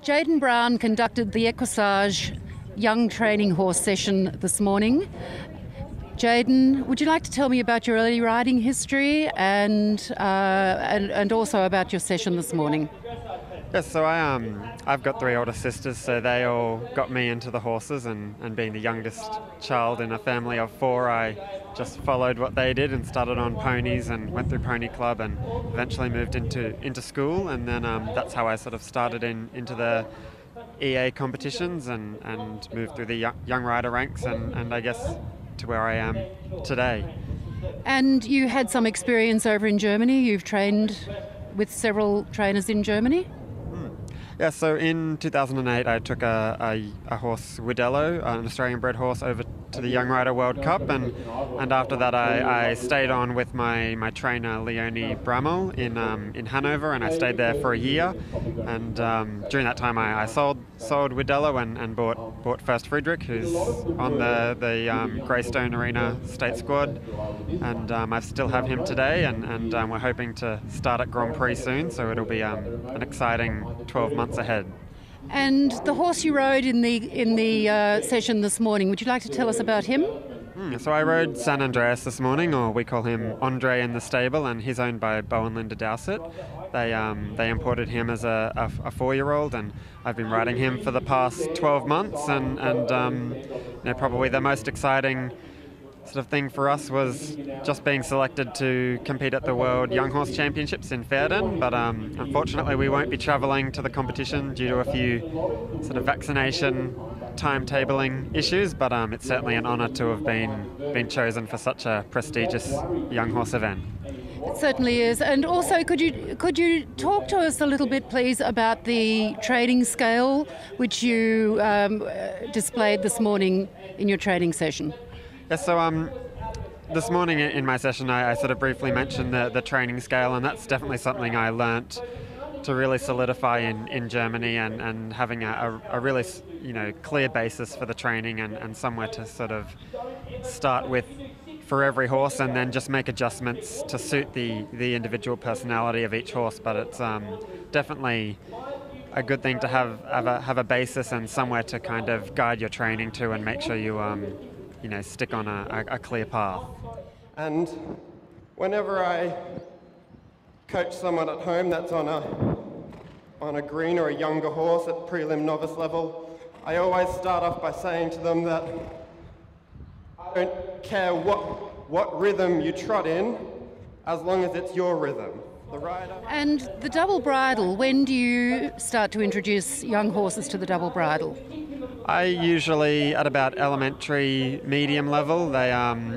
Jayden Brown conducted the Equusage Young Training Horse session this morning. Jayden, would you like to tell me about your early riding history and also about your session this morning? Yes, so I've got three older sisters, so they all got me into the horses, and being the youngest child in a family of four, I just followed what they did and started on ponies and went through pony club and eventually moved into school, and then that's how I sort of started into the EA competitions and moved through the young rider ranks and I guess to where I am today. And you had some experience over in Germany. You've trained with several trainers in Germany? Yeah, so in 2008 I took a horse, Widello, an Australian bred horse, over to the Young Rider World Cup, and after that I stayed on with my trainer Leonie Brammel in Hanover, and I stayed there for a year, and during that time I sold Widello and bought First Friedrich, who's on the Greystone Arena state squad, and I still have him today, and we're hoping to start at Grand Prix soon, so it'll be an exciting 12 months ahead. And the horse you rode in the session this morning, would you like to tell us about him? So I rode San Andreas this morning, or we call him Andre in the stable, and he's owned by Bo and Linda Dowsett. They imported him as a 4-year-old, and I've been riding him for the past 12 months, and probably the most exciting sort of thing for us was just being selected to compete at the World Young Horse Championships in Pferden, but unfortunately we won't be travelling to the competition due to a few sort of vaccination timetabling issues, but it's certainly an honour to have been chosen for such a prestigious young horse event. It certainly is. And also, could you talk to us a little bit, please, about the training scale which you displayed this morning in your training session? Yeah, so this morning in my session I sort of briefly mentioned the training scale, and that's definitely something I learnt to really solidify in Germany, and having a really clear basis for the training and somewhere to sort of start with for every horse, and then just make adjustments to suit the individual personality of each horse. But it's definitely a good thing to have a basis and somewhere to kind of guide your training to and make sure you stick on a clear path. And whenever I coach someone at home that's on a green or a younger horse at prelim novice level, I always start off by saying to them that I don't care what rhythm you trot in, as long as it's your rhythm. The rider. And the double bridle, when do you start to introduce young horses to the double bridle? I usually at about elementary medium level. They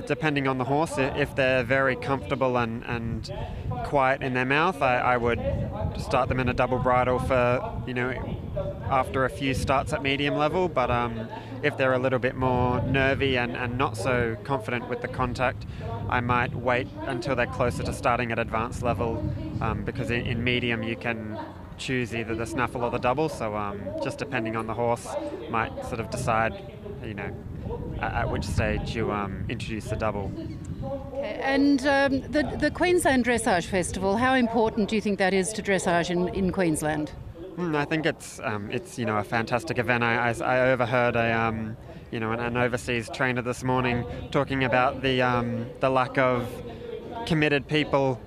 depending on the horse, if they're very comfortable and quiet in their mouth, I would start them in a double bridle for after a few starts at medium level, but if they're a little bit more nervy and not so confident with the contact, I might wait until they're closer to starting at advanced level, because in medium you can choose either the snaffle or the double, so just depending on the horse might sort of decide at which stage you introduce the double. Okay. And the Queensland Dressage Festival, how important do you think that is to dressage in Queensland? I think it's a fantastic event. I overheard an overseas trainer this morning talking about the lack of committed people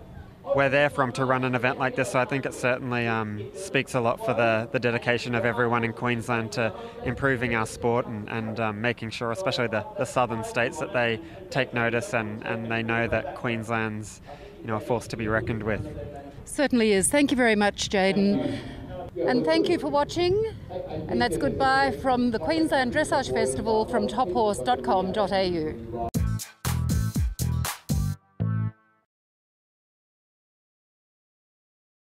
where they're from to run an event like this, so I think it certainly speaks a lot for the dedication of everyone in Queensland to improving our sport and making sure, especially the southern states, that they take notice and they know that Queensland's a force to be reckoned with. Certainly is. Thank you very much, Jayden. And thank you for watching, and that's goodbye from the Queensland Dressage Festival from tophorse.com.au.